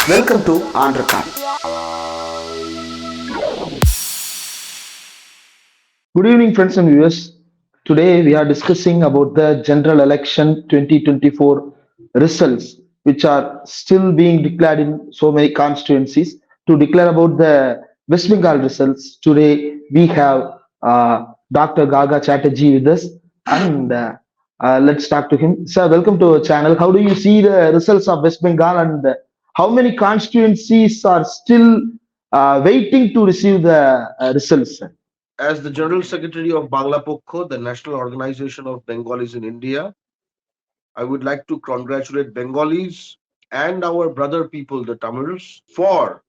Welcome to On Record. Good evening, friends and viewers. Today we are discussing about the general election 2024 results, which are still being declared in so many constituencies. To declare about the West Bengal results, today we have Dr. Garga Chatterjee with us, and let's talk to him. Sir, welcome to our channel. How do you see the results of West Bengal, and how many constituencies are still waiting to receive the results? As the General Secretary of Bangla Pokho, the National Organization of Bengalis in India, I would like to congratulate Bengalis and our brother people, the Tamils, for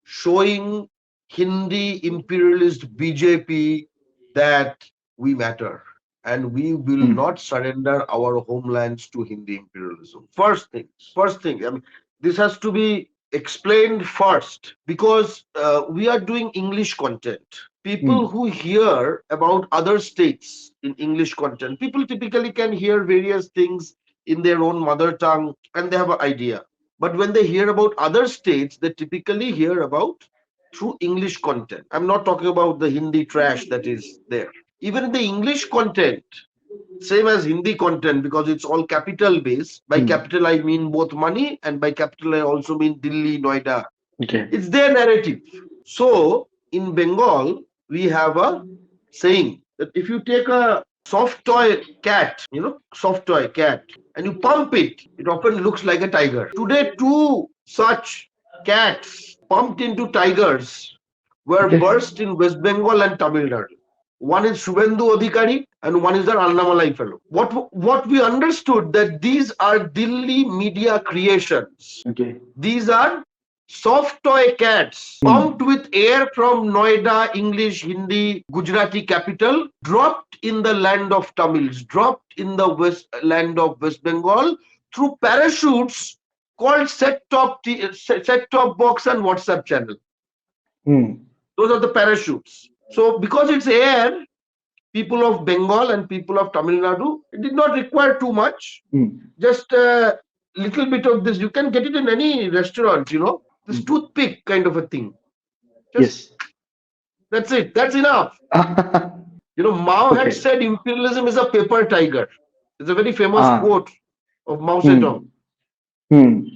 showing Hindi imperialist BJP that we matter and we will Hmm. not surrender our homelands to Hindi imperialism. First thing, I mean, this has to be explained first because we are doing English content. People Hmm. who hear about other states in English content, people typically can hear various things in their own mother tongue and they have an idea. But when they hear about other states, they typically hear about through English content. I'm not talking about the Hindi trash that is there. Even in the English content, same as Hindi content, because it's all capital based. By Hmm. capital, I mean both money, and by capital, I also mean Delhi, Noida. Okay. It's their narrative. So in Bengal, we have a saying that if you take a soft toy cat, soft toy cat, and you pump it, it often looks like a tiger. Today, two such cats pumped into tigers were Okay. burst in West Bengal and Tamil Nadu. One is Shubhendu Adhikari and one is the Annamalai fellow. What we understood that these are Delhi media creations. Okay. These are soft toy cats pumped Hmm. with air from Noida, English, Hindi, Gujarati capital, dropped in the land of Tamils, dropped in the land of West Bengal through parachutes called set-top box and WhatsApp channel. Hmm. Those are the parachutes. So because it's air, people of Bengal and people of Tamil Nadu, it did not require too much. Hmm. Just a little bit of this. You can get it in any restaurant, this Hmm. toothpick kind of a thing. Just Yes. that's it. That's enough. Mao had Okay. said imperialism is a paper tiger. It's a very famous Ah. quote of Mao Zedong. Hmm. Hmm.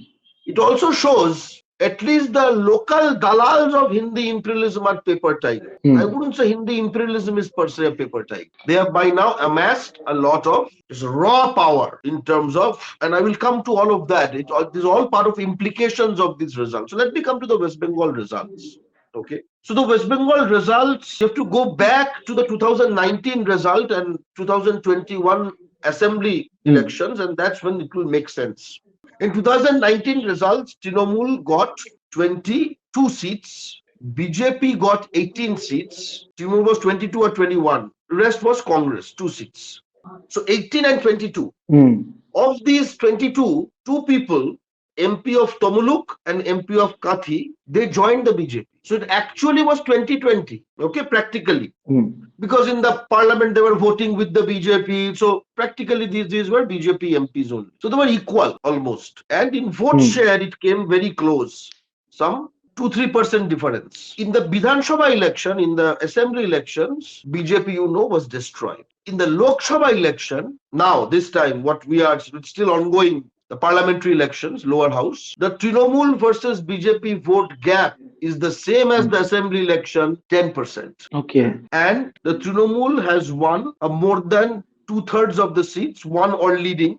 It also shows at least the local dalals of Hindi imperialism are paper tiger. I Hmm. wouldn't say Hindi imperialism is per se a paper tiger. They have by now amassed a lot of raw power in terms of, and I will come to all of that. It is all part of implications of these results. So let me come to the West Bengal results. Okay. So the West Bengal results, you have to go back to the 2019 result and 2021 assembly Hmm. elections, and that's when it will make sense. In 2019 results, Trinamool got 22 seats, BJP got 18 seats, Trinamool was 22 or 21. The rest was Congress, 2 seats. So 18 and 22. Hmm. Of these 22, two people, MP of Tomuluk and MP of Kathi, they joined the BJP. So it actually was 2020, okay, practically. Hmm. Because in the parliament they were voting with the BJP. So practically these were BJP MPs only. So they were equal almost. And in vote Hmm. share, it came very close. Some 2-3% difference. In the Bidhan Sabha election, in the assembly elections, BJP, was destroyed. In the Lok Sabha election, now this time, what we are it's still ongoing, the parliamentary elections, lower house, the Trinamool versus BJP vote gap is the same as the assembly election, 10%. Okay. And the Trinamool has won more than two-thirds of the seats, one or leading.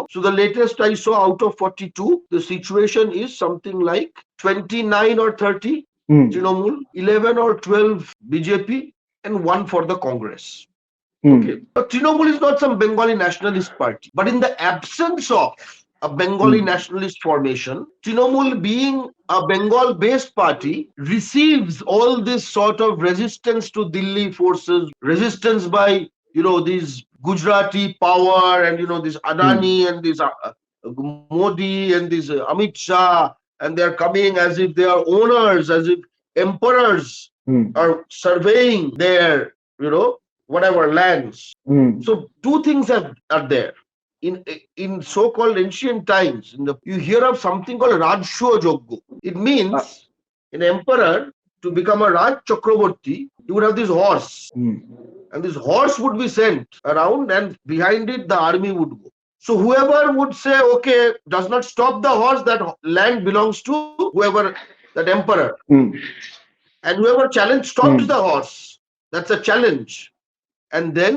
So the latest I saw out of 42, the situation is something like 29 or 30 Hmm. Trinamool, 11 or 12 BJP, and one for the Congress. Okay. Hmm. But Trinamool is not some Bengali nationalist party. But in the absence of a Bengali Hmm. nationalist formation, Trinamool being a Bengal-based party receives all this sort of resistance to Delhi forces, resistance by, these Gujarati power and, this Hmm. Adani and this Modi and this Amit Shah, and they're coming as if they are owners, as if emperors Hmm. are surveying their, whatever lands. Hmm. So two things are there. in so-called ancient times, you hear of something called Rajsho Joggo. It Uh, means an emperor, to become a Raj Chakraborty, he would have this horse, mm, and this horse would be sent around, and behind it the army would go. So whoever would say, okay, does not stop the horse, that land belongs to whoever, that emperor. mm, And whoever challenged stopped the mm. horse. That's a challenge. And then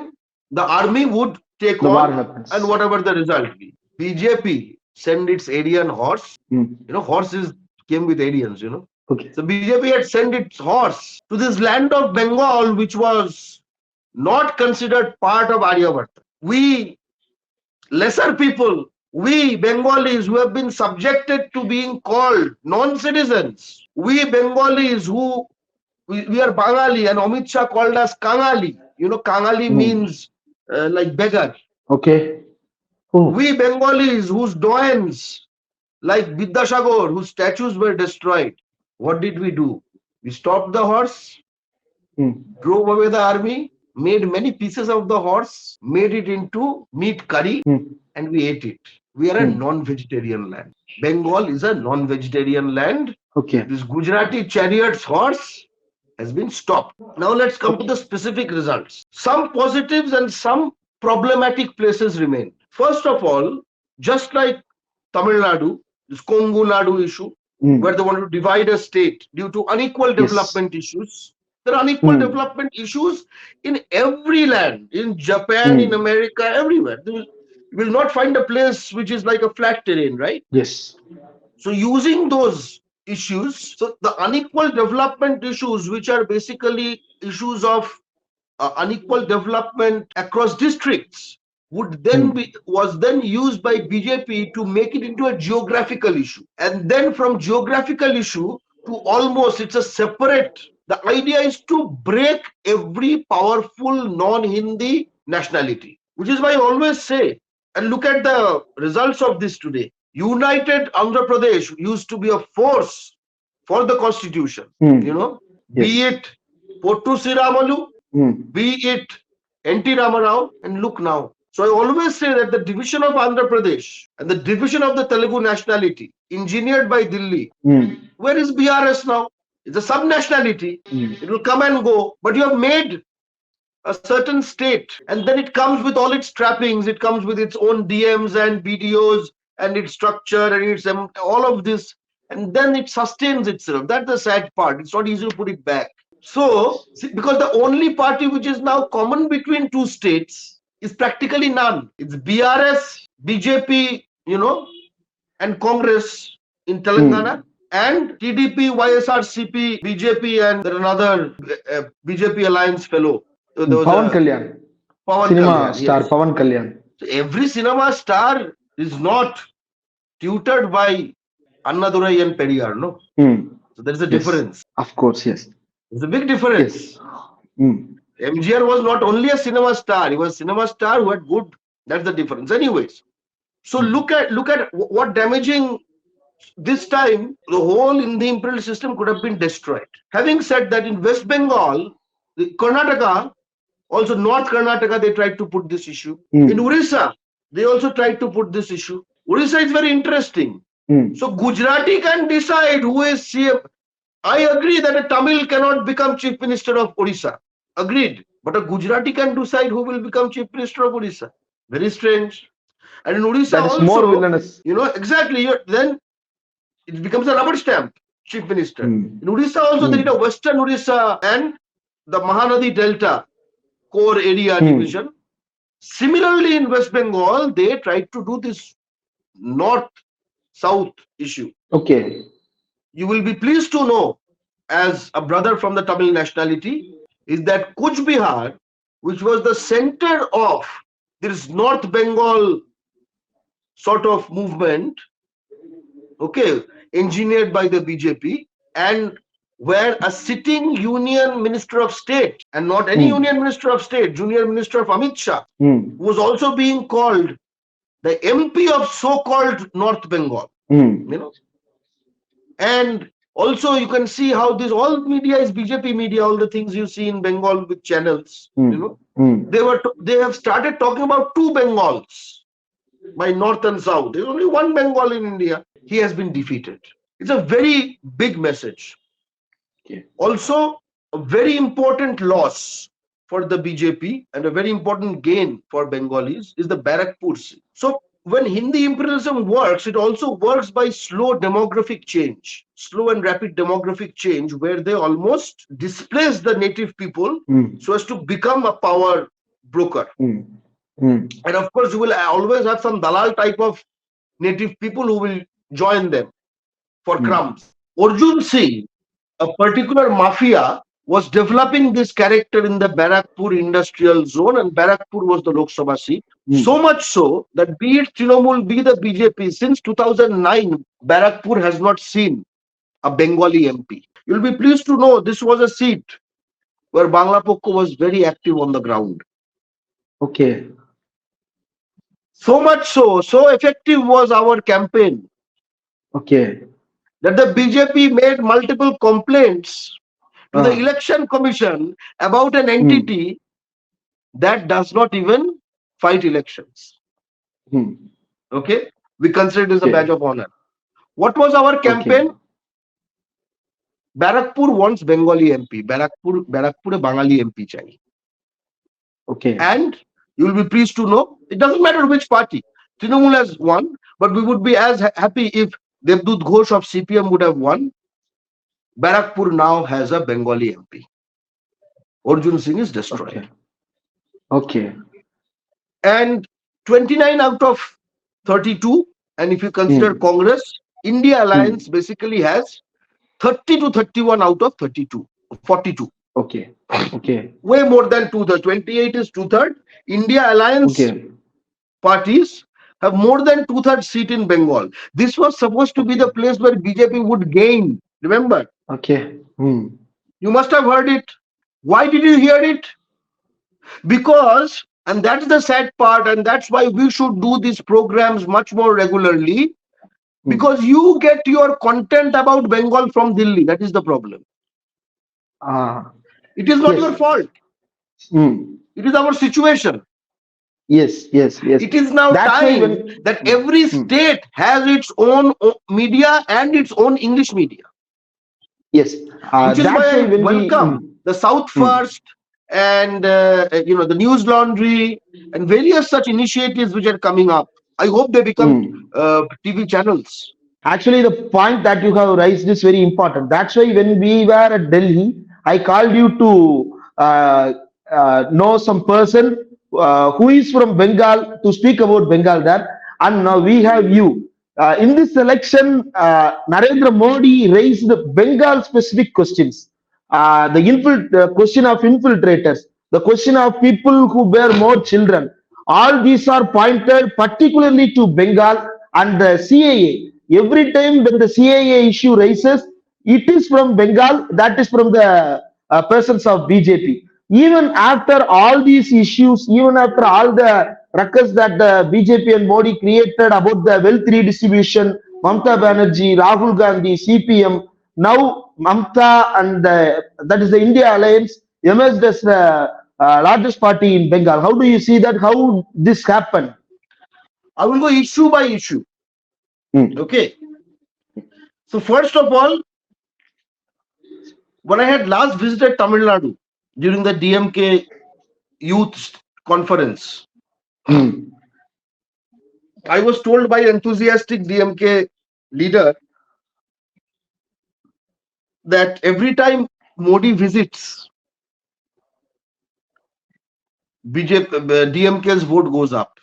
the army would take The war on, and happens. whatever the result be. BJP send its Aryan horse. Mm. Horses came with Aryans. Okay. So BJP had sent its horse to this land of Bengal, which was not considered part of Aryabhatta. We lesser people, we Bengalis who have been subjected to being called non-citizens, we Bengalis we are Bangali, and Amit Shah called us Kangali. Kangali Mm. means like beggar. Okay. Oh. We Bengalis whose doyens, like Vidyasagar, whose statues were destroyed. What did we do? We stopped the horse, Mm. drove away the army, made many pieces of the horse, made it into meat curry, Mm. and we ate it. We are a Mm. non-vegetarian land. Bengal is a non-vegetarian land. Okay. This Gujarati chariot's horse has been stopped. Now let's come to Okay. the specific results. Some positives and some problematic places remain. First of all, just like Tamil Nadu, this Kongu Nadu issue, where Mm. they want to divide a state due to unequal Yes. development issues. There are unequal Mm. development issues in every land, in Japan, in Mm. America, everywhere. You will not find a place which is like a flat terrain, right? Yes. So using those issues, so the unequal development issues, which are basically issues of unequal development across districts, Mm. was then used by BJP to make it into a geographical issue, and then from geographical issue to almost it's a separate. The idea is to break every powerful non-Hindi nationality, which is why I always say, and look at the results of this today. United Andhra Pradesh used to be a force for the constitution, you Mm. know, be Yes. it Pottu Siramalu, Mm. be it N.T. Ramarao, and look now. So I always say that the division of Andhra Pradesh and the division of the Telugu nationality, engineered by Delhi, Mm. where is BRS now? It's a sub-nationality. Mm. It will come and go, but you have made a certain state, and then it comes with all its trappings. It comes with its own DMs and BDOs and its structure and its all of this, and then it sustains itself. That's the sad part. It's not easy to put it back. So, because the only party which is now common between two states is practically none. It's BRS, BJP, and Congress in Telangana, Mm. and TDP, YSRCP, BJP, and there another BJP alliance fellow. So there was Pawan a Kalyan. Pawan Cinema Kalyan, star yes. Pawan Kalyan. So every cinema star is not tutored by Annadurai and Periyar, no? Mm. So there is a Yes. difference. Of course. Yes. There's a big Yes. difference. Mm. MGR was not only a cinema star; he was a cinema star who had good. That's the difference. Anyways, so Mm. look at what damaging this time. The whole in the imperial system could have been destroyed. Having said that, in West Bengal, Karnataka, also North Karnataka, they tried to put this issue. In Mm. Orissa, they also tried to put this issue. Orissa is very interesting. Mm. So Gujarati can decide who is CM. I agree that a Tamil cannot become chief minister of Orissa. Agreed. But a Gujarati can decide who will become chief minister of Orissa. Very strange. And in Orissa That is more also, villainous. exactly, then it becomes a rubber stamp chief minister. Mm. In Orissa also, there is Mm. a Western Orissa and the Mahanadi Delta core area Mm. division. Similarly, in West Bengal, they tried to do this north-south issue. Okay. You will be pleased to know, as a brother from the Tamil nationality, is that Kuch Bihar, which was the center of this North Bengal sort of movement, okay, engineered by the BJP, and where a sitting union minister of state, and not any Mm. union minister of state, junior minister of Amit Shah, Mm. was also being called the MP of so-called North Bengal, Mm. and also you can see how this all media is BJP media. All the things you see in Bengal with channels, Mm. Mm. they have started talking about two Bengals. by north and south. There's only one Bengal in India. He has been defeated. It's a very big message. Okay. Also, a very important loss for the BJP and a very important gain for Bengalis is the Barakpur seat. So, when Hindi imperialism works, it also works by slow demographic change, slow and rapid demographic change, where they almost displace the native people Mm, so as to become a power broker. mm, mm. And of course, you will always have some dalal type of native people who will join them for Mm. crumbs. Arjun Singh, a particular mafia, was developing this character in the Barakpur industrial zone, and Barakpur was the Lok Sabha seat. Mm. So much so that be it Trinamool, be the BJP, since 2009, Barakpur has not seen a Bengali MP. You'll be pleased to know this was a seat where Bangla Pokko was very active on the ground. Okay. So much so, so effective was our campaign Okay. that the BJP made multiple complaints to the Uh, election commission about an mm, entity that does not even fight elections. mm. Okay, we consider it as a badge Okay. of honor. What was our Okay. campaign? Barakpur wants Bengali MP. Barakpur Bengali MP chai. Okay. And you will be pleased to know it doesn't matter which party. Trinamool has won, but we would be as happy if Devdut Ghosh of CPM would have won. Barakpur now has a Bengali MP. Arjun Singh is destroyed. Okay. Okay. And 29 out of 32, and if you consider Mm, Congress, India mm. Alliance basically has 30 to 31 out of 32, 42. Okay. Okay. Way more than two-thirds. 28 is two-third. India Alliance Okay. parties have more than two-thirds seat in Bengal. This was supposed to be the Okay. place where BJP would gain. Remember, Okay. Mm. you must have heard it. Why did you hear it? Because, and that's the sad part, and that's why we should do these programs much more regularly, Mm. because you get your content about Bengal from Delhi. That is the problem. Ah. It is not Yes. your fault. Mm. It is our situation. Yes. Yes. Yes. It is now That's why time when. that Mm, every mm. state has its own media and its own English media, Yes. which is why That's why I when we. welcome the South Mm, First and the News Laundry and various such initiatives which are coming up. I hope they become mm. TV channels. Actually, the point that you have raised is very important. That's why when we were at Delhi, I called you to know some person who is from Bengal to speak about Bengal there. And now we have you. In this election, Narendra Modi raised the Bengal specific questions. The question of infiltrators, the question of people who bear more children. All these are pointed particularly to Bengal and the CAA. Every time when the CAA issue rises, it is from Bengal, that is from the persons of BJP. Even after all these issues, even after all the ruckus that the BJP and Modi created about the wealth redistribution, Mamata Banerjee, Rahul Gandhi, CPM, now Mamata and that is the India Alliance emerged as the largest party in Bengal. How do you see that? How this happened? I will go issue by issue. Mm, Okay. So first of all, when I had last visited Tamil Nadu during the DMK youth conference, mm, I was told by enthusiastic DMK leader that every time Modi visits, BJP, DMK's vote goes up.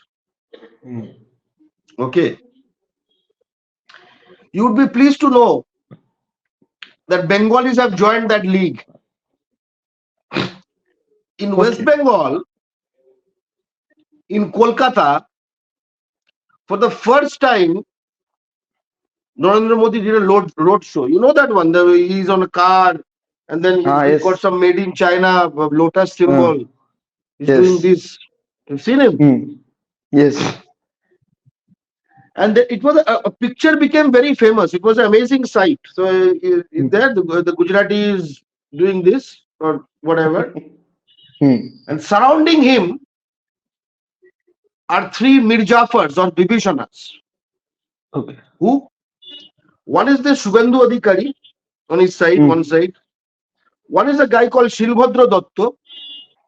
mm. Okay. You would be pleased to know that Bengalis have joined that league. In West Okay. Bengal, in Kolkata, for the first time, Narendra Modi did a road show. You know that one? He's on a car and then Ah, he's got yes. some made in China lotus Uh, symbol. He's doing yes. this. You've seen him? Mm, yes. And it was a picture became very famous. It was an amazing sight. So is Mm, there the Gujarati is doing this or whatever, mm, and surrounding him are three Mirjafars or Bibhishanas. Okay. Who? One is the Shubhendu Adhikari on his side, one Mm. side. One is a guy called Shilbhadra Datta,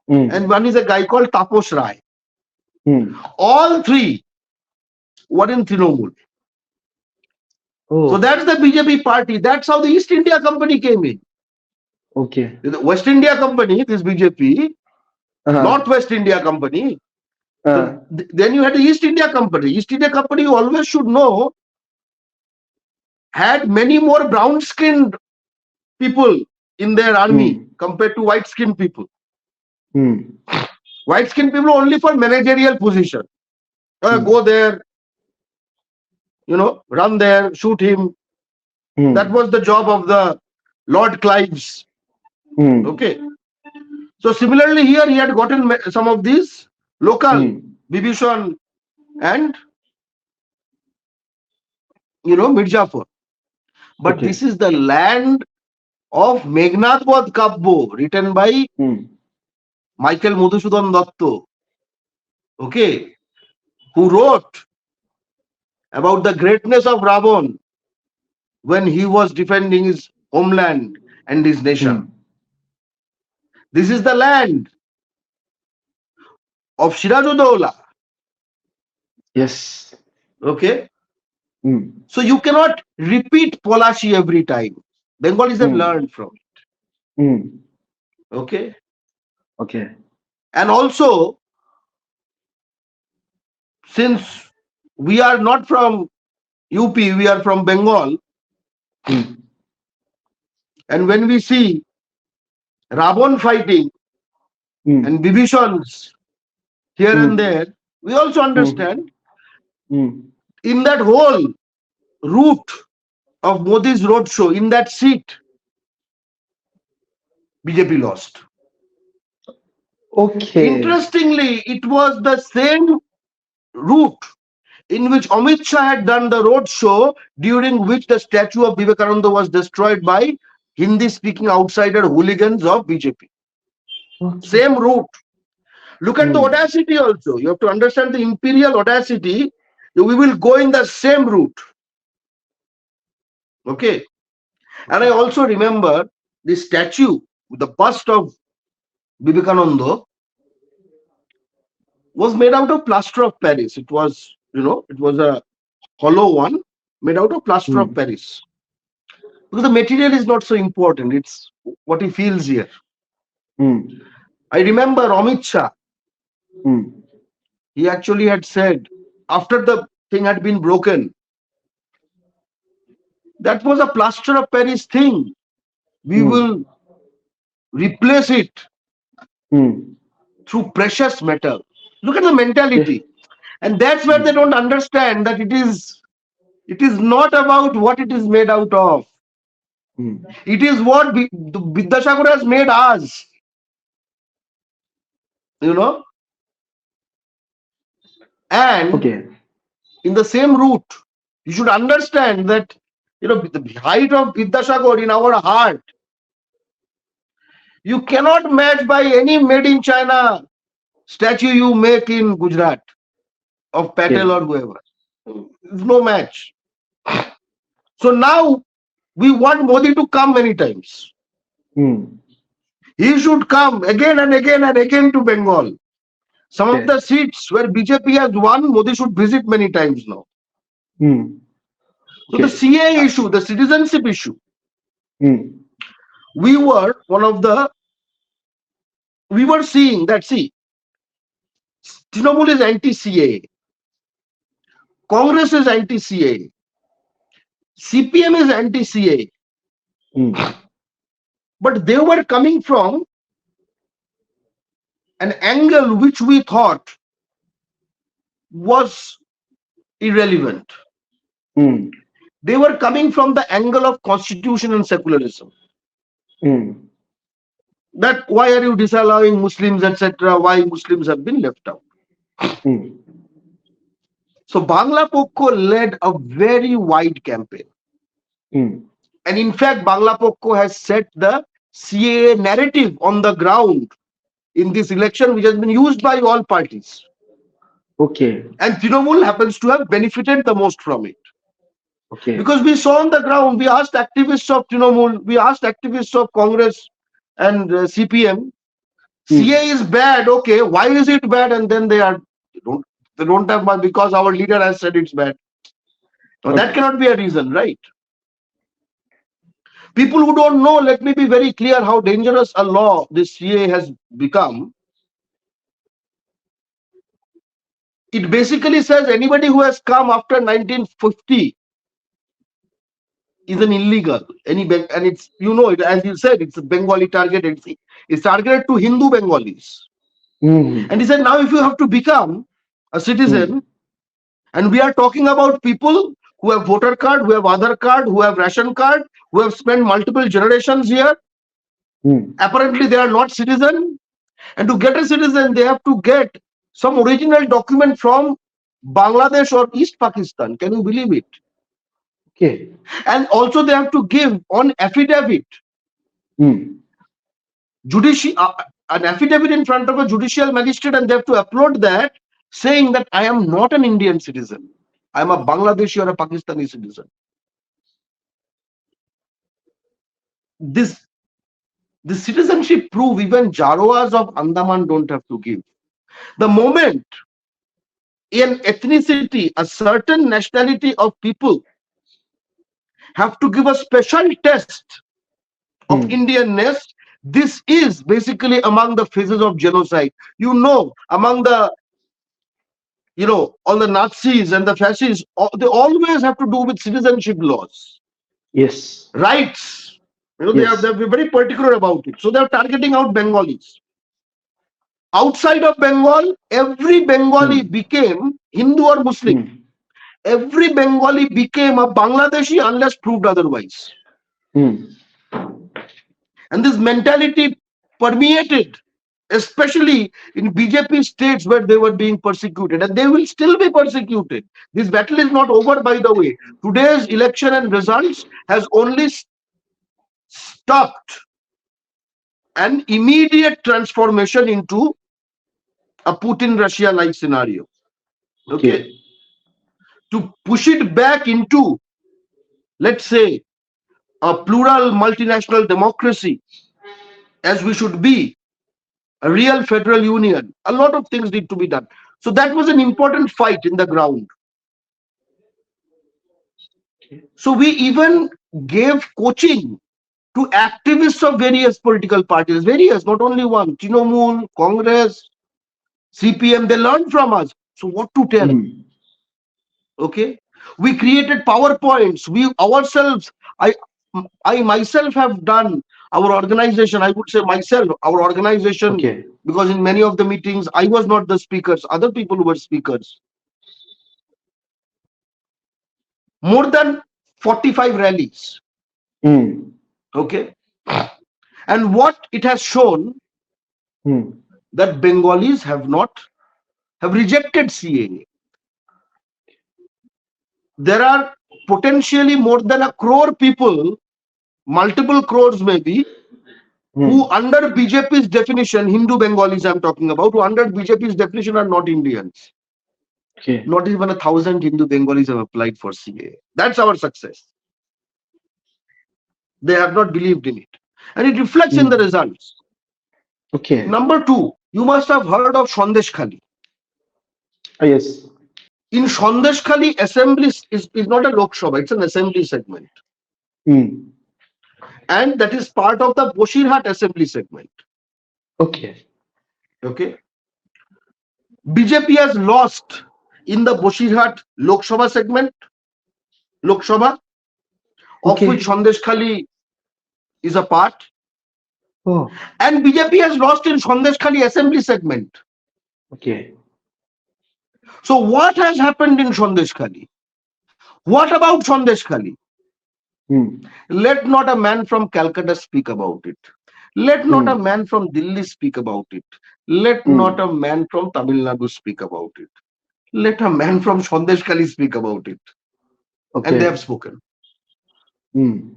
and Mm. one is a guy called Taposh Rai. Mm. All three were in Trinamool. So Oh. that's the BJP party. That's how the East India Company came in. Okay. The West India Company, this BJP, Uh-huh. Northwest India Company. So Uh. then you had the East India Company. East India Company, you always should know, had many more brown skinned people in their army Mm. compared to white skinned people. Mm. White skinned people only for managerial position. Go Mm. there, run there, shoot him. That Mm. was the job of the Lord Clives. Mm. Okay. So similarly here he had gotten some of these local Mm. Bibhishan and Mirzapur. But this Okay. is the land of Meghnad Vod Kabbo written by Mm. Michael Madhusudan Datta, okay, who wrote about the greatness of Ravan when he was defending his homeland and his nation. Mm. This is the land of Shirajudaulah, Yes. okay. Mm. So you cannot repeat Polashi every time. Bengalis have Mm. learned from Mm. it, okay. Okay. And also, since we are not from UP, we are from Bengal, Mm. and when we see Ravan fighting and Mm. Bibhishans here and Mm. there, we also Mm. understand Mm. in that whole route of Modi's roadshow, in that seat, BJP lost. Okay. Interestingly, it was the same route in which Amit Shah had done the roadshow, during which the statue of Vivekananda was destroyed by Hindi speaking outsider hooligans of BJP. Okay. Same route. Look at the Mm. audacity also. You have to understand the imperial audacity. We will go in the same route. Okay. And I Okay. also remember the statue, the bust of Vivekananda was made out of plaster of Paris. It was a hollow one made out of plaster of Mm. Paris. Because the material is not so important. It's what he feels here. Mm. I remember Amit Shah, Mm. he actually had said, after the thing had been broken, that was a plaster of Paris thing. We Mm. will replace it Mm. through precious metal. Look at the Yes. mentality. And that's where they Mm. don't understand that it is not about what it is made out of. Mm. It is what Vidyasagar has made us. You know, and Okay. in the same route, you should understand that the height of Vidyasagar in our heart, you cannot match by any made in China statue you make in Gujarat of Patel Yeah. or whoever. There's no match. So now we want Modi to come many times. Mm. He should come again and again and again to Bengal. Some of Okay. the seats where BJP has won, Modi should visit many times now. Mm. So the Okay. CA issue, the citizenship issue, Mm. we were one of the, we were seeing that, see, Trinamool is anti-CA, Congress is anti-CA, CPM is anti-CA, Mm. but they were coming from an angle which we thought was irrelevant. Mm. They were coming from the angle of constitution and secularism. Mm. That why are you disallowing Muslims, etc., why Muslims have been left out. Mm. So Bangla Pokko led a very wide campaign. Mm. And in fact, Bangla Pokko has set the CAA narrative on the ground in this election, which has been used by all parties. Okay. And Trinamool happens to have benefited the most from it. Okay. Because we saw on the ground, we asked activists of Trinamool, we asked activists of Congress and CPM, CA Hmm. is bad, okay, why is it bad? And then they don't, they don't have much because our leader has said it's bad. Now that Okay. cannot be a reason, right? People who don't know, let me be very clear how dangerous a law this CA has become. It basically says anybody who has come after 1950 is an illegal. And it's, you know, it, as you said, it's a Bengali targeted. It's targeted to Hindu Bengalis. And Hmm. he said, now if you have to become a citizen, Hmm. and we are talking about people who have voter card, who have Aadhaar card, who have ration card, who have spent multiple generations here. Hmm. Apparently, they are not citizen. And to get a citizen, they have to get some original document from Bangladesh or East Pakistan. Can you believe it? Okay. And also, they have to give on affidavit, Hmm. judicial an affidavit in front of a judicial magistrate, and they have to upload that saying that I am not an Indian citizen. I am a Bangladeshi or a Pakistani citizen. This the citizenship proof even Jaroas of Andaman don't have to give. The moment in ethnicity, a certain nationality of people have to give a special test of Hmm. Indianness, this is basically among the phases of genocide. You know, among the, you know, all the Nazis and the fascists, they always have to do with citizenship laws, Yes. rights. You know, Yes. they're very particular about it. So they're targeting out Bengalis. Outside of Bengal, every Bengali Hmm. became Hindu or Muslim. Hmm. Every Bengali became a Bangladeshi unless proved otherwise. Hmm. And this mentality permeated, especially in BJP states where they were being persecuted, and they will still be persecuted. This battle is not over, by the way. Today's election and results has only stopped an immediate transformation into a Putin Russia like scenario. Okay. Okay. To push it back into, let's say, a plural multinational democracy as we should be, a real federal union, a lot of things need to be done. So that was an important fight in the ground. Okay. So we even gave coaching to activists of various political parties, various, not only one, Trinamool, Congress, CPM, they learned from us. So what to tell? Hmm. Okay. We created PowerPoints. We ourselves, I I myself have done our organization, I would say myself, our organization, Okay. because in many of the meetings, I was not the speakers, other people were speakers. More than 45 rallies. Hmm. Okay. And what it has shown Hmm. that Bengalis have rejected CAA. There are potentially more than a crore people, multiple crores maybe, who Hmm. under BJP's definition, Hindu Bengalis I'm talking about, who under BJP's definition are not Indians. Okay. Not even 1,000 Hindu Bengalis have applied for CAA. That's our success. They have not believed in it. And it reflects in the Hmm. results. Okay. Number two, you must have heard of Sandeshkhali. Yes. In Sandeshkhali, assembly is not a Lok Sabha, it's an assembly segment. Hmm. And that is part of the Boshirhat assembly segment. Okay. Okay. BJP has lost in the Boshirhat Lok Sabha segment, Lok Sabha, of which Okay. Sandeshkhali is a part. Oh. And BJP has lost in Sandeshkhali assembly segment. Okay. So what has happened in Sandeshkhali? What about Sandeshkhali? Hmm. Let not a man from Calcutta speak about it. Let not a Hmm. man from Delhi speak about it. Let not a Hmm. man from Tamil Nadu speak about it. Let a man from Sandeshkhali speak about it. And they have Okay. spoken. Hmm.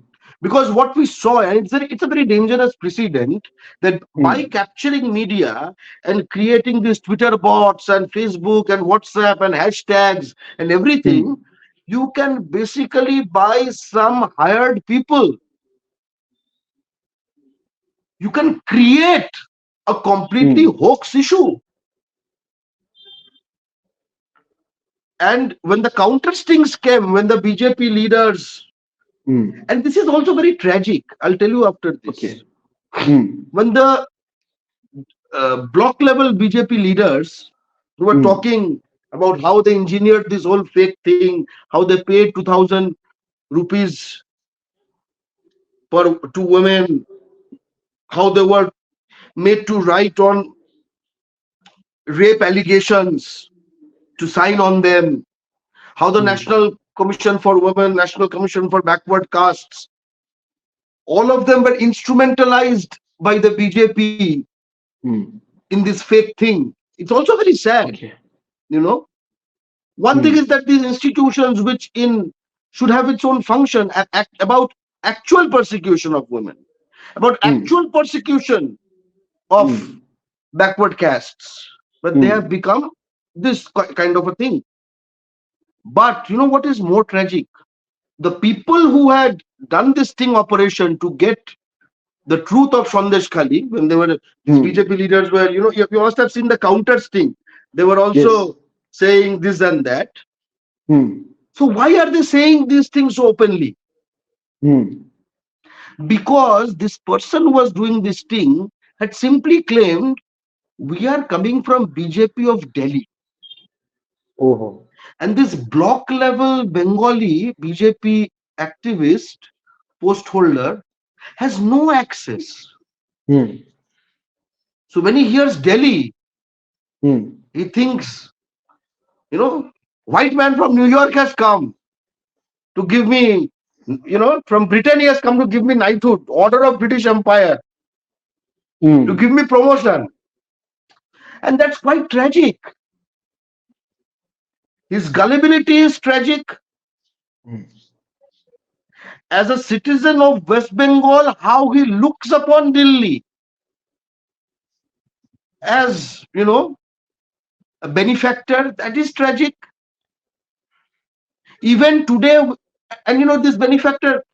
Because what we saw, and it's a very dangerous precedent, that by mm, capturing media and creating these Twitter bots and Facebook and WhatsApp and hashtags and everything, mm, you can basically buy some hired people. You can create a completely mm, hoax issue. And when the counter stings came, when the BJP leaders, mm. and this is also very tragic, I'll tell you after this, Okay. Mm, when the block level BJP leaders who were mm, talking about how they engineered this whole fake thing, how they paid 2,000 rupees per to women, how they were made to write on rape allegations to sign on them, how the mm, National Commission for Women, National Commission for Backward Castes, all of them were instrumentalized by the BJP mm. in this fake thing. It's also very sad, Okay. you know. One thing is Mm, that these institutions, which in should have its own function, about actual persecution of women, about mm, actual persecution of mm, backward castes, but they have mm, become this kind of a thing. But you know what is more tragic? The people who had done this sting operation to get the truth of Sandeshkhali, when they were these BJP mm. leaders were, you must have seen the counter sting. They were Yes. also saying this and that. Mm, So why are they saying these things so openly? mm. Because this person who was doing this thing had simply claimed, we are coming from BJP of Delhi. Oh. And this block level Bengali BJP activist, post holder, has no access. Mm, So when he hears Delhi, mm, he thinks, white man from New York has come to give me, from Britain he has come to give me knighthood, order of British Empire, to give mm. me promotion. And that's quite tragic. His gullibility is tragic. Mm. As a citizen of West Bengal, how he looks upon Delhi as, a benefactor, that is tragic. Even today, and this benefactor,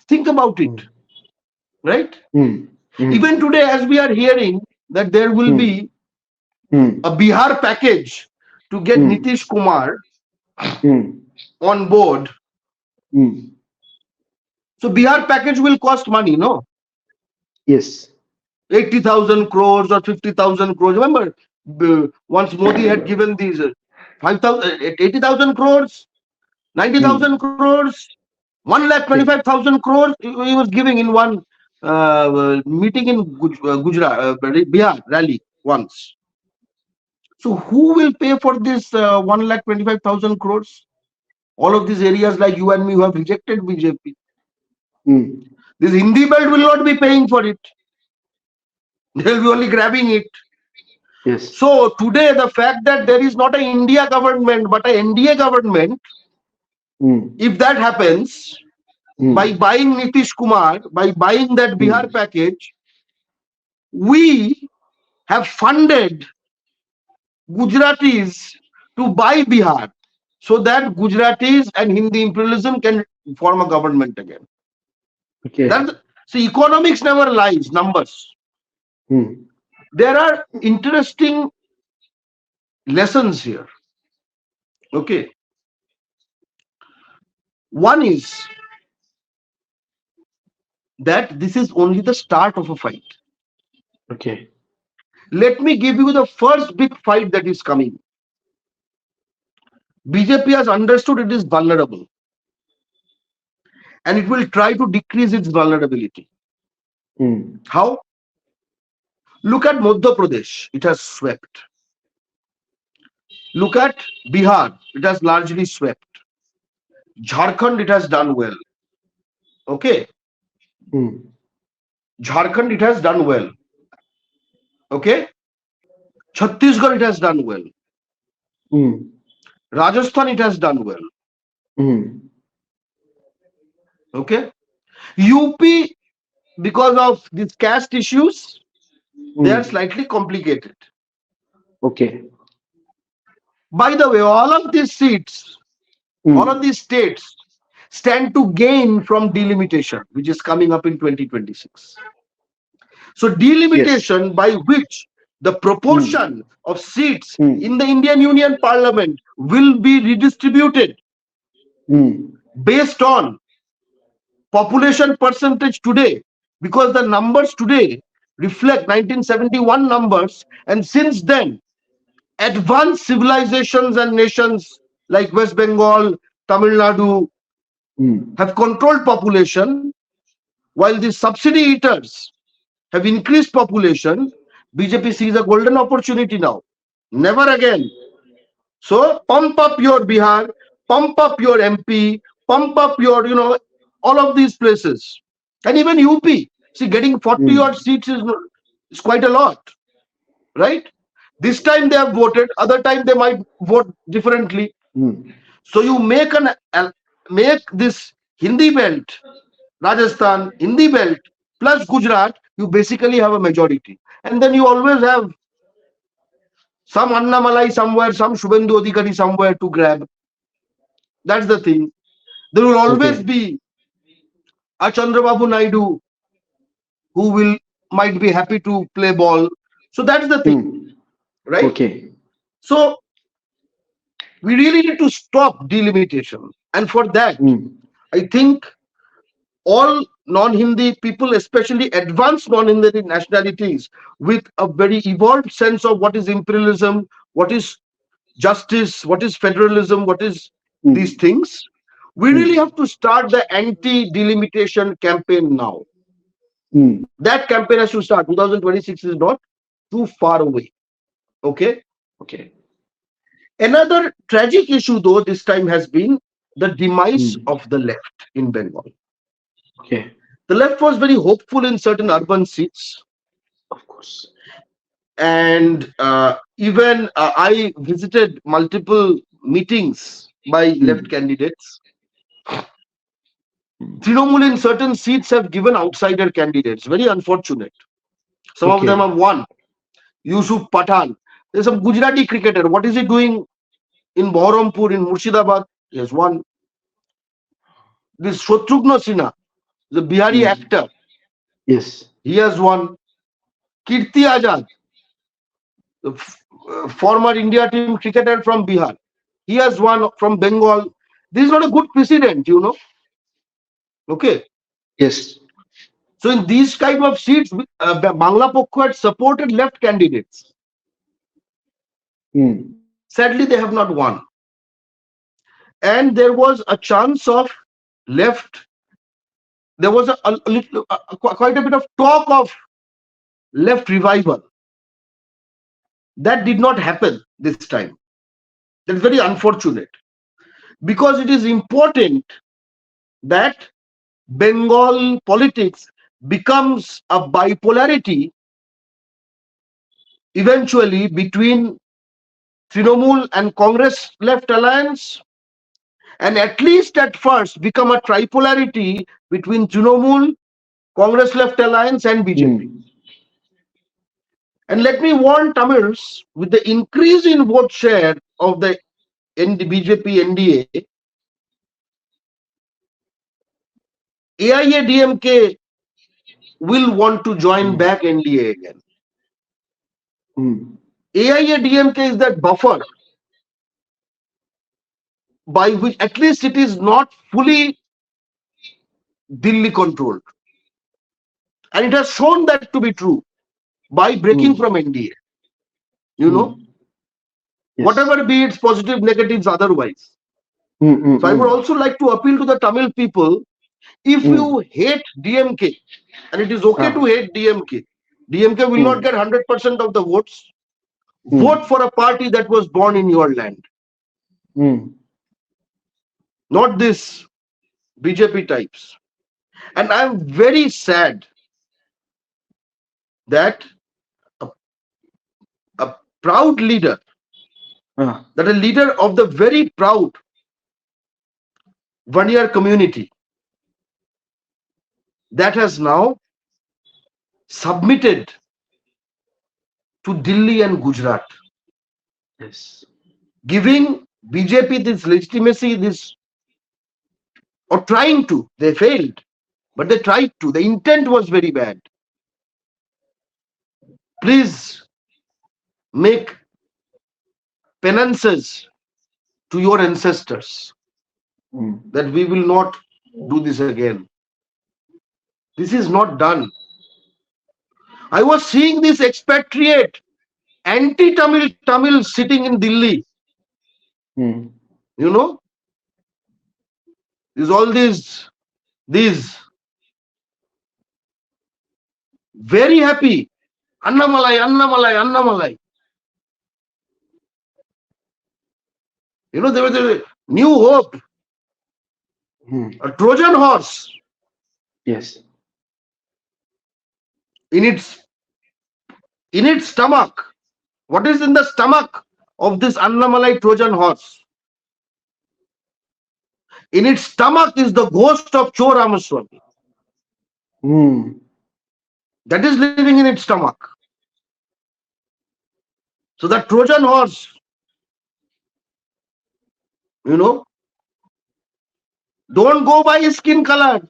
think about it, Mm, right? mm, Even mm, today, as we are hearing that there will mm, be a mm, Bihar package to get mm, Nitish Kumar mm, on board. mm. So Bihar package will cost money, no? Yes. 80,000 crores or 50,000 crores. Remember, once Modi had given these 5,000, 80,000 crores, 90,000 Mm. crores, one lakh Okay. 25,000 crores he was giving in one meeting in Gujarat, Bihar rally once. So who will pay for this 1,25,000 crores? All of these areas like you and me who have rejected BJP. Mm. This Hindi belt will not be paying for it. They'll be only grabbing it. Yes. So today, the fact that there is not an India government but an NDA government, Mm. if that happens, by Mm. buying Nitish Kumar, by buying that Bihar Mm. package, we have funded Gujaratis to buy Bihar so that Gujaratis and Hindi imperialism can form a government again. Okay. That's see, economics never lies, numbers. Mm. There are interesting lessons here. Okay. One is that this is only the start of a fight. Okay. Let me give you the first big fight that is coming. BJP has understood it is vulnerable and it will try to decrease its vulnerability. Mm. How? Look at Madhya Pradesh, it has swept. Look at Bihar, it has largely swept. Jharkhand, it has done well. Okay. Mm. Jharkhand, it has done well. Okay. Chhattisgarh, it has done well. Mm. Rajasthan, it has done well. Mm. Okay. UP, because of these caste issues, they are mm, slightly complicated. okay. By the way, all of Mm, these states stand to gain from delimitation, which is coming up in 2026. So, yes. delimitation by which the Mm, proportion of seats in the mm, Indian Union Parliament will be redistributed mm, based on population percentage today, because the numbers today reflect 1971 numbers, and since then advanced civilizations and nations like West Bengal, Tamil Nadu mm, have controlled population, while the subsidy eaters have increased population. BJP sees a golden opportunity now. Never again. So pump up your Bihar, pump up your MP, pump up your, all of these places. And even UP. See, getting 40 odd mm, seats is quite a lot, right? This time they have voted, other time they might vote differently. mm, So you make this Hindi belt, Rajasthan, Hindi belt, plus Gujarat, you basically have a majority. And then you always have some Annamalai somewhere, some Shubhendu Adhikari somewhere to grab. That's the thing. There will always okay. be a Chandrababu Naidu who will might be happy to play ball. So that's the thing, Mm, right? okay. So we really need to stop delimitation. And for that, Mm, I think all non-Hindi people, especially advanced non-Hindi nationalities, with a very evolved sense of what is imperialism, what is justice, what is federalism, what is these mm, things, we really have mm, to start the anti-delimitation campaign now. mm, That campaign has to start. 2026 is not too far away. Okay. okay. Another tragic issue, though, this time has been the demise Mm, of the left in Bengal. okay. The left was very hopeful in certain urban seats, Of course. and even I visited multiple meetings by left Mm, candidates. mm, Trinamool in certain seats have given outsider candidates. Very unfortunate. Some of them have okay. won. Yusuf Pathan. There's some Gujarati cricketer. What is he doing in Baharampur, in Murshidabad? He has won. This Shatrugna Sinha, the Bihari Mm, actor, yes. he has won. Kirti Azad, the former India team cricketer from Bihar, he has won from Bengal. This is not a good precedent. Okay. Yes. So in these type of seats, Bangla Pokho had supported left candidates. Mm, Sadly, they have not won. And there was a chance of left. There was quite a bit of talk of left revival. That did not happen this time. That's very unfortunate, because it is important that Bengal politics becomes a bipolarity eventually between Trinamool and Congress left alliance, and at least at first become a tripolarity between Trinamool, Congress left alliance, and BJP. mm, And let me warn Tamils, with the increase in vote share of the BJP NDA, AIADMK will want to join mm, back NDA again. mm, AIADMK is that buffer by which at least it is not fully Delhi controlled. And it has shown that to be true by breaking from mm, NDA. You know, mm, yes. whatever be its positive, negatives otherwise. Mm, mm, So I would mm, also like to appeal to the Tamil people, if you mm, hate DMK, and it is okay to ah, hate DMK, DMK will not get mm, 100% of the votes, vote mm, for a party that was born in your land, mm, not this BJP types. And I'm very sad that a, a proud leader, ah, that a leader of the very proud Vaniyar community that has now submitted to Delhi and Gujarat, Yes. giving BJP this legitimacy, this, or trying to. They failed, but they tried to. The intent was very bad. Please make penances to your ancestors Mm. that we will not do this again. This is not done. I was seeing this expatriate anti-Tamil sitting in Delhi. Mm. You know, is all these very happy. Annamalai, Annamalai, Annamalai. There was a new hope, Mm. a Trojan horse Yes. in its stomach. What is in the stomach of this Annamalai Trojan horse? In its stomach is the ghost of Cho Ramaswamy. Mm. That is living in its stomach. So that Trojan horse, you know, don't go by skin color.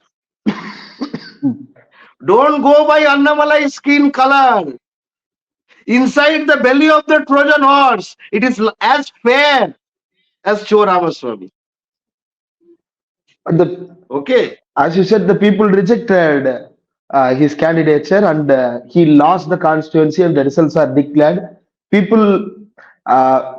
Don't go by Annamalai skin color. Inside the belly of the Trojan horse, it is as fair as Cho Ramaswamy. But the Okay. as you said, the people rejected his candidature, and he lost the constituency, and the results are declared. People,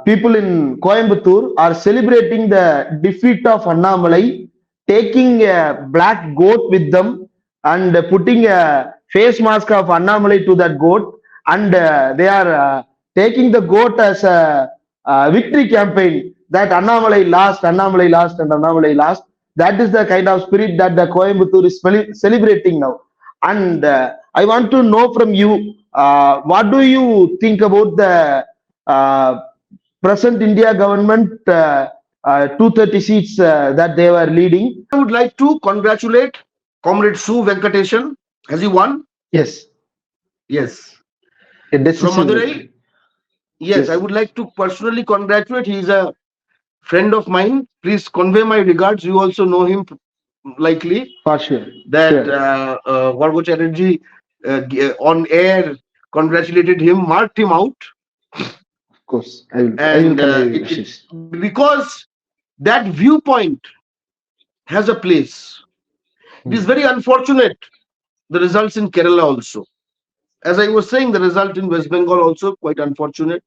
people in Coimbatore are celebrating the defeat of Annamalai, taking a black goat with them and putting a face mask of Annamalai to that goat, and they are taking the goat as a victory campaign that Annamalai lost, Annamalai lost, and Annamalai lost. That is the kind of spirit that the Coimbatore is celebrating now. And I want to know from you, what do you think about the uh, present India government 230 seats that they were leading? I would like to congratulate Comrade Su Venkateshan. Has he won? Yes, Yes. a From decision Madurai? victory. Yes, I Yes, would like to personally congratulate. He is a friend of mine. Please convey my regards. You also know him likely. for sure, That sure, Vargo Chatterjee on air congratulated him, marked him out, of course. I will and convey your wishes. because that viewpoint has a place. It is Hmm. very unfortunate the results in Kerala also. As I was saying, the result in West Bengal also quite unfortunate.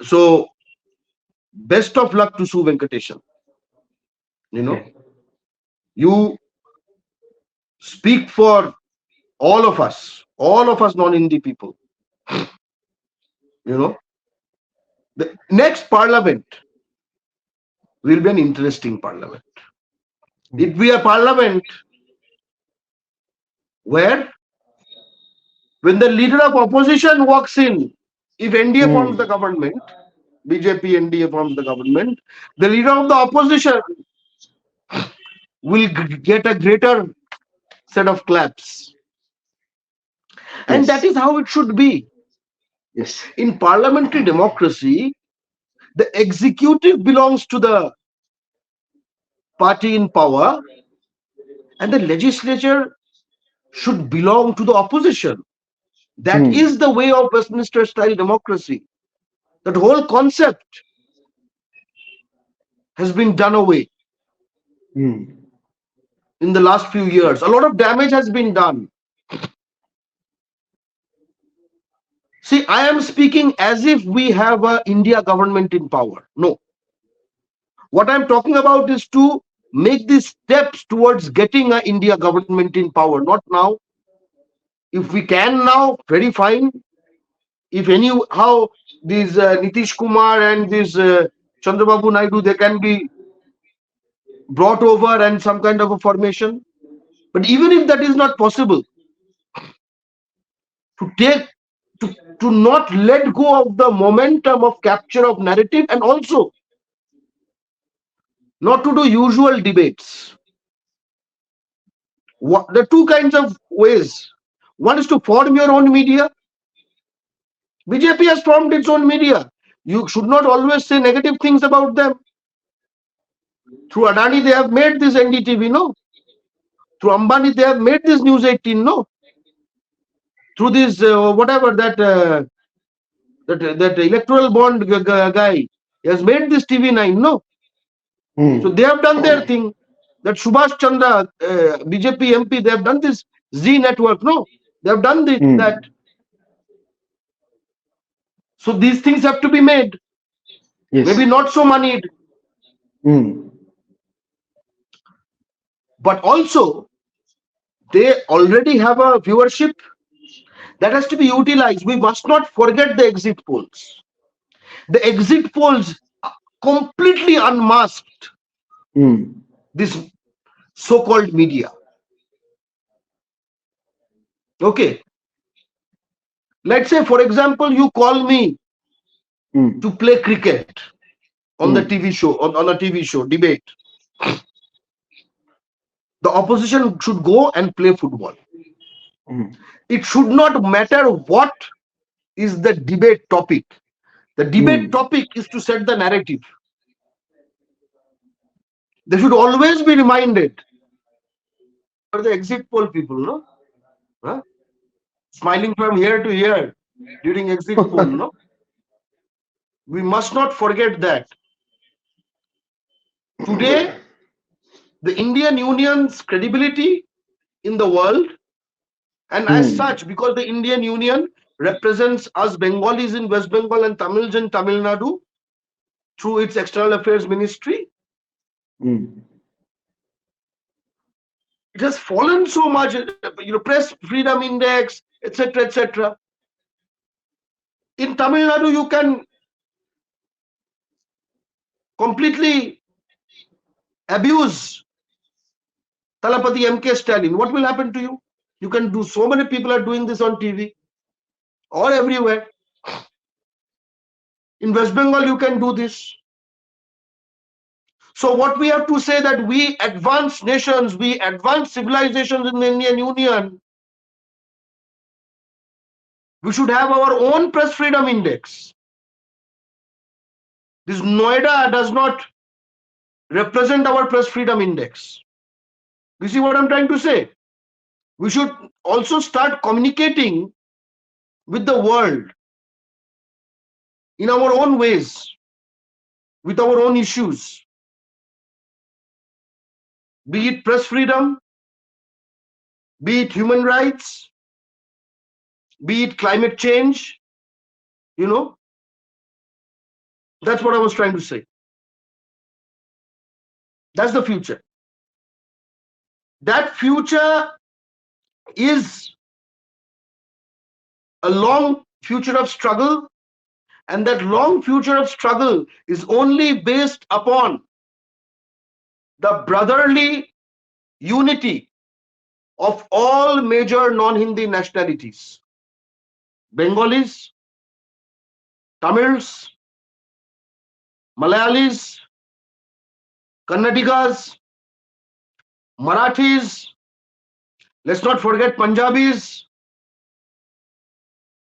So best of luck to Su Venkateshan. You know, Okay. you speak for all of us non-Hindi people. You know, the next parliament will be an interesting parliament. Hmm. It will be a parliament where, when the leader of opposition walks in, if NDA forms Hmm. the government, BJP NDA forms the government, the leader of the opposition will get a greater set of claps. And that Yes, is how it should be. yes, In parliamentary democracy, the executive belongs to the party in power, and the legislature should belong to the opposition. That hmm. is the way of Westminster style democracy. That whole concept has been done away Hmm. in the last few years. A lot of damage has been done. See, I am speaking as if we have a India government in power. No. What I'm talking about is to make these steps towards getting a India government in power. Not now. If we can now, very fine. If anyhow these Nitish Kumar and this Chandrababu Naidu, they can be brought over and some kind of a formation. But even if that is not possible, to take to not let go of the momentum of capture of narrative, and also not to do usual debates. There are two kinds of ways. One is to form your own media. BJP has formed its own media. You should not always say negative things about them. Through Adani, they have made this NDTV, no? Through Ambani, they have made this News 18, no? Through this, whatever, that electoral bond guy, he has made this TV9, no? So they have done their thing. That Subhash Chandra, BJP MP, they have done this Z network, no? They have done that. So these things have to be made. Yes. Maybe not so moneyed. But also, they already have a viewership that has to be utilized. We must not forget the exit polls. The exit polls completely unmasked this so-called media. Okay. Let's say, for example, you call me to play cricket on the TV show, on a TV show, debate. The opposition should go and play football. It should not matter what is the debate topic. The debate topic is to set the narrative. They should always be reminded. For the exit poll people, no? Huh? Smiling from here to here during exit poll, no? We must not forget that. Today, the Indian Union's credibility in the world, and as such, because the Indian Union represents us Bengalis in West Bengal and Tamils in Tamil Nadu through its External Affairs Ministry, it has fallen so much, Press Freedom Index, etc., etc. In Tamil Nadu, you can completely abuse Talapati M.K. Stalin. What will happen to you? You can do, so many people are doing this on TV or everywhere. In West Bengal, you can do this. So what we have to say that we advanced nations, we advanced civilizations in the Indian Union, we should have our own press freedom index. This Noida does not represent our press freedom index. You see what I'm trying to say? We should also start communicating with the world in our own ways, with our own issues. Be it press freedom, be it human rights, be it climate change, that's what I was trying to say. That's the future. That future is a long future of struggle, and that long future of struggle is only based upon the brotherly unity of all major non-Hindi nationalities. Bengalis, Tamils, Malayalis, Kannadigas, Marathis, let's not forget Punjabis.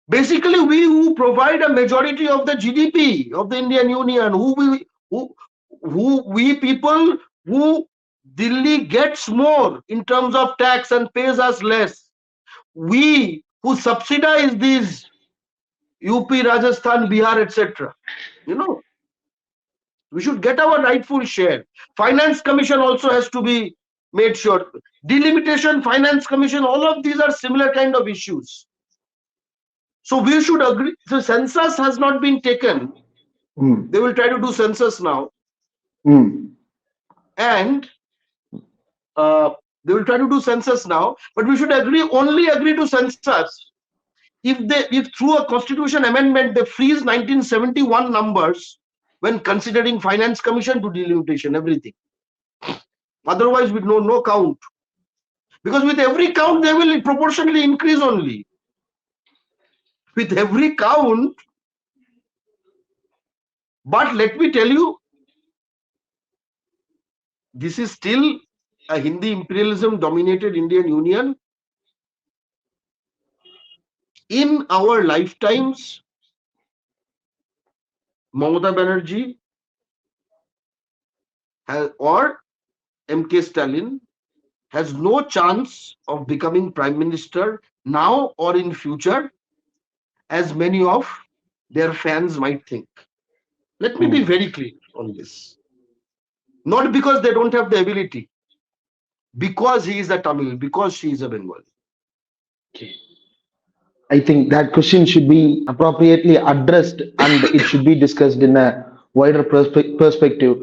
Basically, we who provide a majority of the GDP of the Indian Union, we people who Delhi gets more in terms of tax and pays us less. We who subsidize these UP, Rajasthan, Bihar, etc. We should get our rightful share. Finance Commission also has to be made sure. Delimitation, Finance Commission, all of these are similar kind of issues. So we should agree. So census has not been taken. They will try to do census now. And they will try to do census now. But we should only agree to census if through a constitution amendment they freeze 1971 numbers when considering Finance Commission to delimitation, everything. Otherwise, with no count. Because with every count, they will proportionally increase only. With every count. But let me tell you, this is still a Hindi imperialism dominated Indian Union, in our lifetimes, Mamata Banerjee or MK Stalin has no chance of becoming prime minister now or in future, as many of their fans might think. Let me be mm. very clear on this. Not because they don't have the ability, because he is a Tamil, because she is a Bengali. Okay. I think that question should be appropriately addressed and it should be discussed in a wider perspective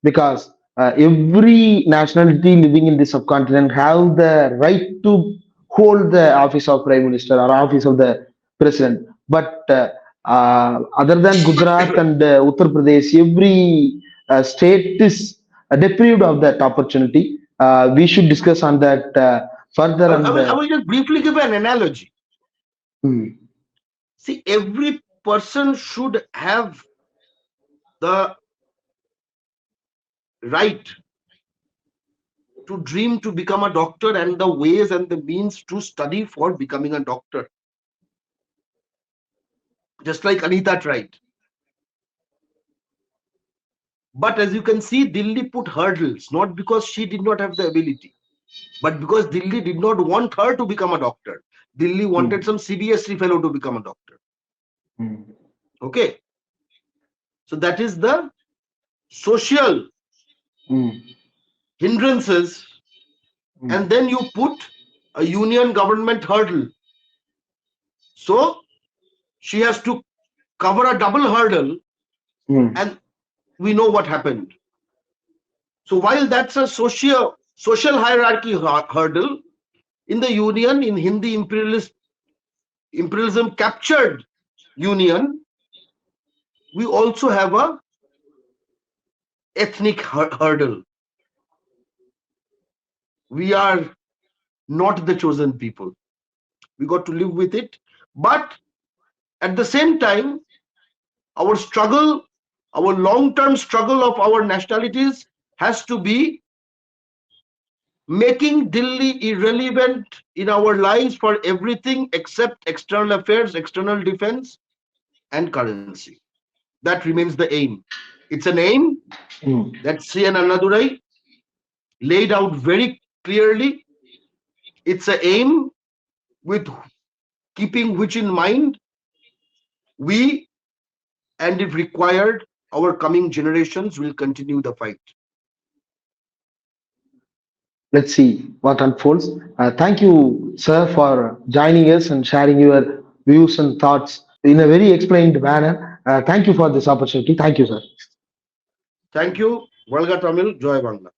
because every nationality living in the subcontinent have the right to hold the office of prime minister or office of the president. But other than Gujarat and Uttar Pradesh, every state is deprived of that opportunity. We should discuss on that further and. I will just briefly give an analogy. Hmm. See, every person should have the right to dream to become a doctor and the ways and the means to study for becoming a doctor. Just like Anita tried. But as you can see, Delhi put hurdles, not because she did not have the ability, but because Delhi did not want her to become a doctor. Delhi wanted Mm, some CBSE fellow to become a doctor. mm, Okay. So that is the social mm, hindrances. And mm, then you put a union government hurdle. So she has to cover a double hurdle, mm, and we know what happened. So while that's a social hierarchy hurdle, in the union, in Hindi imperialism captured union, we also have a ethnic hurdle. We are not the chosen people. We got to live with it. But at the same time, our struggle, our long-term struggle of our nationalities has to be making Delhi irrelevant in our lives for everything except external affairs, external defense, and currency. That remains the aim. It's an aim mm. that C. N. Annadurai laid out very clearly. It's an aim with keeping which in mind, we, and if required, our coming generations will continue the fight. Let's see what unfolds. Thank you, sir, for joining us and sharing your views and thoughts in a very explained manner. Thank you for this opportunity. Thank you, sir. Thank you. Valga Tamil, Joy Bangla.